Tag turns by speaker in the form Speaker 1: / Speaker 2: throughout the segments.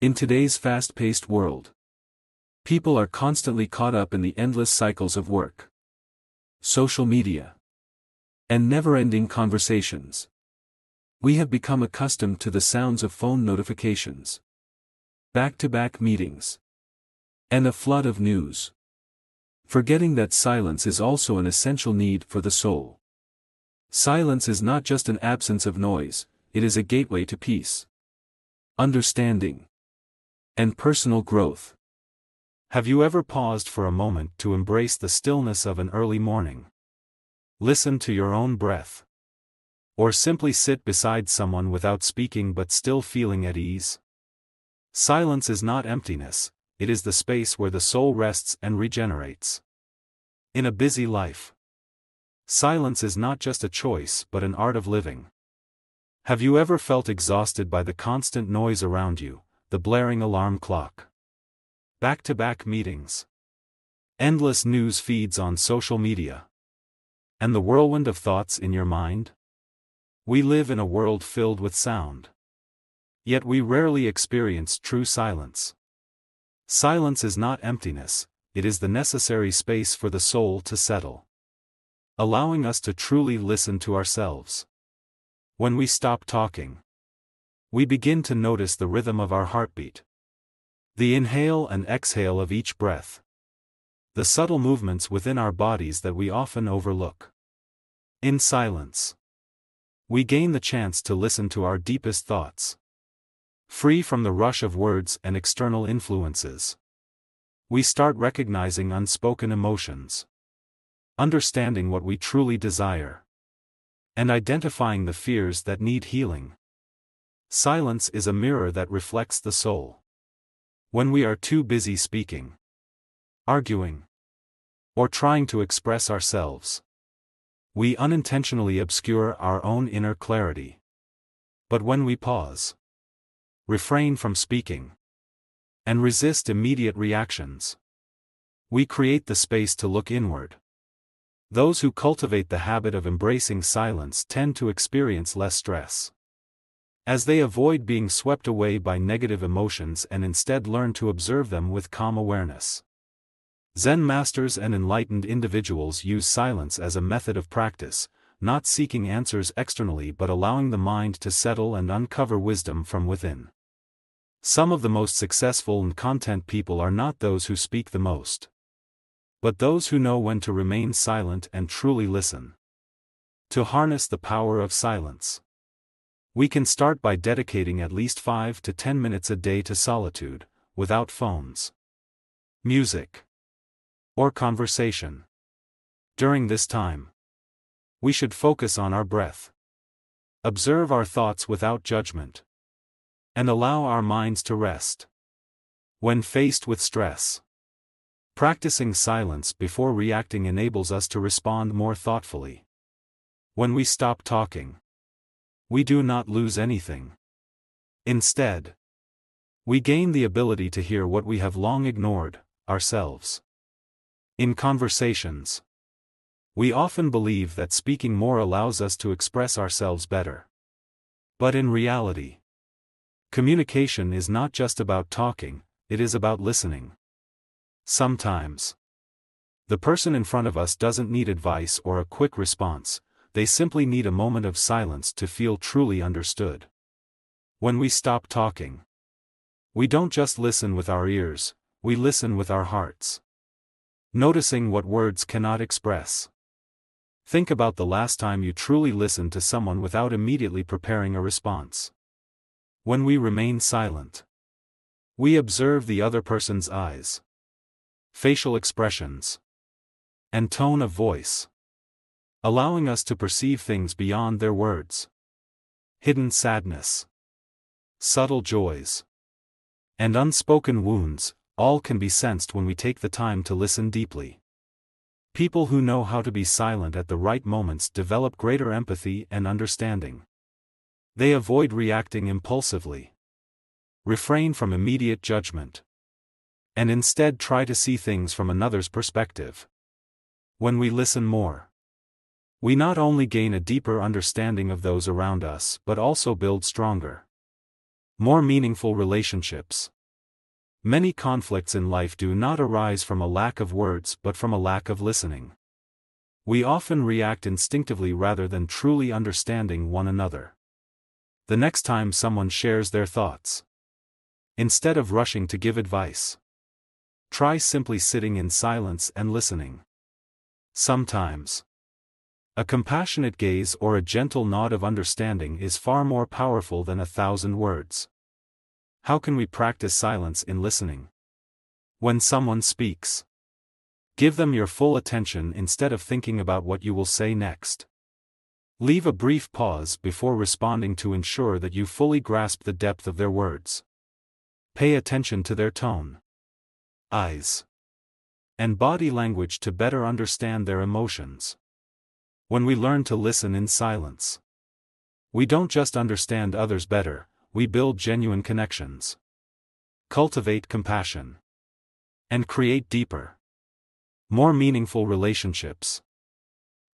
Speaker 1: In today's fast-paced world, people are constantly caught up in the endless cycles of work, social media, and never-ending conversations. We have become accustomed to the sounds of phone notifications, back-to-back meetings, and a flood of news, forgetting that silence is also an essential need for the soul. Silence is not just an absence of noise, it is a gateway to peace, understanding, and personal growth.
Speaker 2: Have you ever paused for a moment to embrace the stillness of an early morning? Listen to your own breath. Or simply sit beside someone without speaking but still feeling at ease? Silence is not emptiness, it is the space where the soul rests and regenerates. In a busy life, silence is not just a choice but an art of living. Have you ever felt exhausted by the constant noise around you, the blaring alarm clock, back-to-back meetings, endless news feeds on social media, and the whirlwind of thoughts in your mind? We live in a world filled with sound. Yet we rarely experience true silence. Silence is not emptiness, it is the necessary space for the soul to settle, allowing us to truly listen to ourselves. When we stop talking, we begin to notice the rhythm of our heartbeat, the inhale and exhale of each breath, the subtle movements within our bodies that we often overlook. In silence, we gain the chance to listen to our deepest thoughts. Free from the rush of words and external influences, we start recognizing unspoken emotions, understanding what we truly desire, and identifying the fears that need healing. Silence is a mirror that reflects the soul. When we are too busy speaking, arguing, or trying to express ourselves, we unintentionally obscure our own inner clarity. But when we pause, refrain from speaking, and resist immediate reactions, we create the space to look inward. Those who cultivate the habit of embracing silence tend to experience less stress, as they avoid being swept away by negative emotions and instead learn to observe them with calm awareness. Zen masters and enlightened individuals use silence as a method of practice, not seeking answers externally but allowing the mind to settle and uncover wisdom from within. Some of the most successful and content people are not those who speak the most, but those who know when to remain silent and truly listen. To harness the power of silence, we can start by dedicating at least 5 to 10 minutes a day to solitude, without phones, music, or conversation. During this time, we should focus on our breath, observe our thoughts without judgment, and allow our minds to rest. When faced with stress, practicing silence before reacting enables us to respond more thoughtfully. When we stop talking, we do not lose anything. Instead, we gain the ability to hear what we have long ignored, ourselves. In conversations, we often believe that speaking more allows us to express ourselves better. But in reality, communication is not just about talking, it is about listening. Sometimes, the person in front of us doesn't need advice or a quick response, they simply need a moment of silence to feel truly understood. When we stop talking, we don't just listen with our ears, we listen with our hearts, noticing what words cannot express. Think about the last time you truly listened to someone without immediately preparing a response. When we remain silent, we observe the other person's eyes, facial expressions, and tone of voice, allowing us to perceive things beyond their words. Hidden sadness, subtle joys, and unspoken wounds, all can be sensed when we take the time to listen deeply. People who know how to be silent at the right moments develop greater empathy and understanding. They avoid reacting impulsively, refrain from immediate judgment, and instead try to see things from another's perspective. When we listen more, we not only gain a deeper understanding of those around us but also build stronger, More meaningful relationships. Many conflicts in life do not arise from a lack of words but from a lack of listening. We often react instinctively rather than truly understanding one another. The next time someone shares their thoughts, instead of rushing to give advice, try simply sitting in silence and listening. Sometimes, a compassionate gaze or a gentle nod of understanding is far more powerful than 1,000 words. How can we practice silence in listening? When someone speaks, give them your full attention instead of thinking about what you will say next. Leave a brief pause before responding to ensure that you fully grasp the depth of their words. Pay attention to their tone, eyes, and body language to better understand their emotions. When we learn to listen in silence, we don't just understand others better, we build genuine connections, cultivate compassion, and create deeper, more meaningful relationships.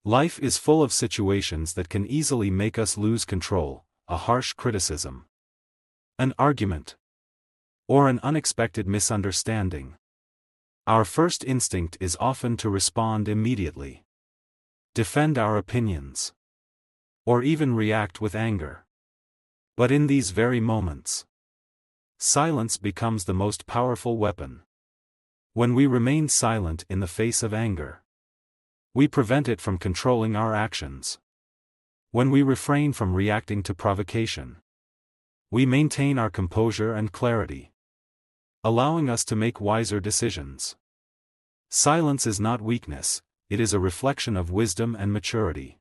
Speaker 2: Life is full of situations that can easily make us lose control: a harsh criticism, an argument, or an unexpected misunderstanding. Our first instinct is often to respond immediately, defend our opinions, or even react with anger. But in these very moments, silence becomes the most powerful weapon. When we remain silent in the face of anger, we prevent it from controlling our actions. When we refrain from reacting to provocation, we maintain our composure and clarity, allowing us to make wiser decisions. Silence is not weakness, it is a reflection of wisdom and maturity.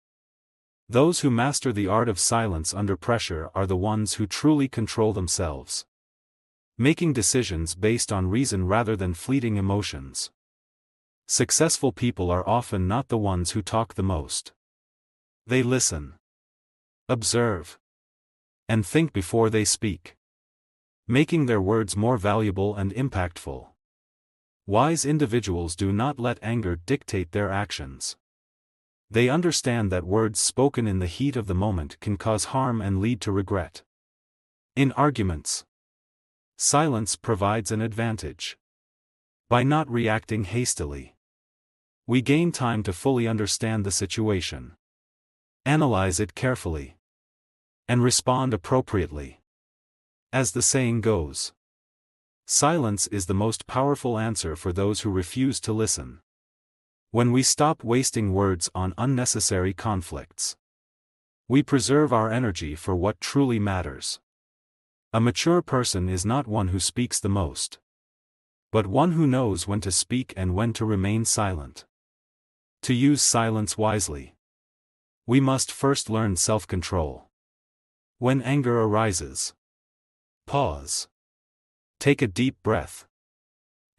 Speaker 2: Those who master the art of silence under pressure are the ones who truly control themselves, making decisions based on reason rather than fleeting emotions. Successful people are often not the ones who talk the most. They listen, observe, and think before they speak, making their words more valuable and impactful. Wise individuals do not let anger dictate their actions. They understand that words spoken in the heat of the moment can cause harm and lead to regret. In arguments, silence provides an advantage. By not reacting hastily, we gain time to fully understand the situation, analyze it carefully, and respond appropriately. As the saying goes, silence is the most powerful answer for those who refuse to listen. When we stop wasting words on unnecessary conflicts, we preserve our energy for what truly matters. A mature person is not one who speaks the most, but one who knows when to speak and when to remain silent. To use silence wisely, we must first learn self-control. When anger arises, pause, take a deep breath,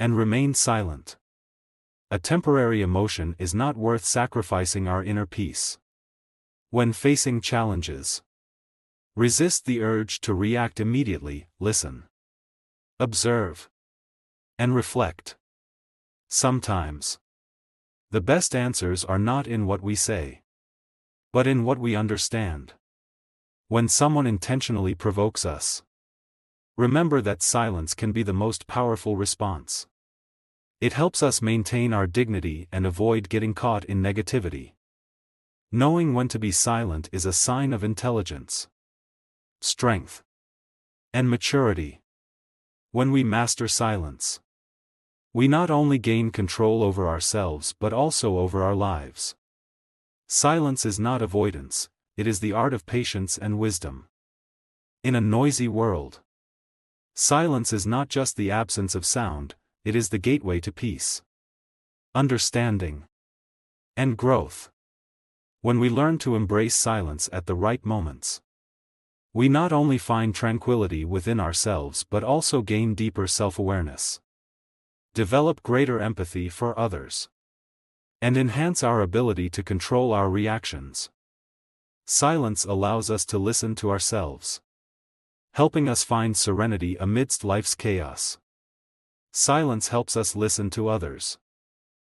Speaker 2: and remain silent. A temporary emotion is not worth sacrificing our inner peace. When facing challenges, resist the urge to react immediately, listen, observe, and reflect. Sometimes, the best answers are not in what we say, but in what we understand. When someone intentionally provokes us, remember that silence can be the most powerful response. It helps us maintain our dignity and avoid getting caught in negativity. Knowing when to be silent is a sign of intelligence, strength, and maturity. When we master silence, we not only gain control over ourselves but also over our lives. Silence is not avoidance, it is the art of patience and wisdom. In a noisy world, silence is not just the absence of sound, it is the gateway to peace, understanding, and growth. When we learn to embrace silence at the right moments, we not only find tranquility within ourselves but also gain deeper self-awareness, develop greater empathy for others, and enhance our ability to control our reactions. Silence allows us to listen to ourselves, helping us find serenity amidst life's chaos. Silence helps us listen to others,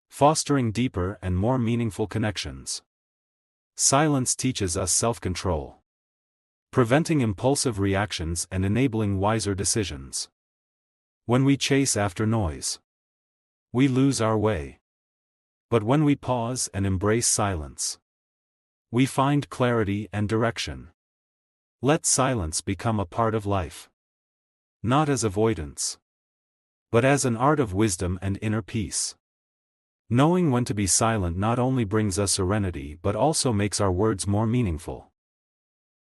Speaker 2: fostering deeper and more meaningful connections. Silence teaches us self-control, preventing impulsive reactions and enabling wiser decisions. When we chase after noise, we lose our way. But when we pause and embrace silence, we find clarity and direction. Let silence become a part of life. Not as avoidance, but as an art of wisdom and inner peace. Knowing when to be silent not only brings us serenity but also makes our words more meaningful.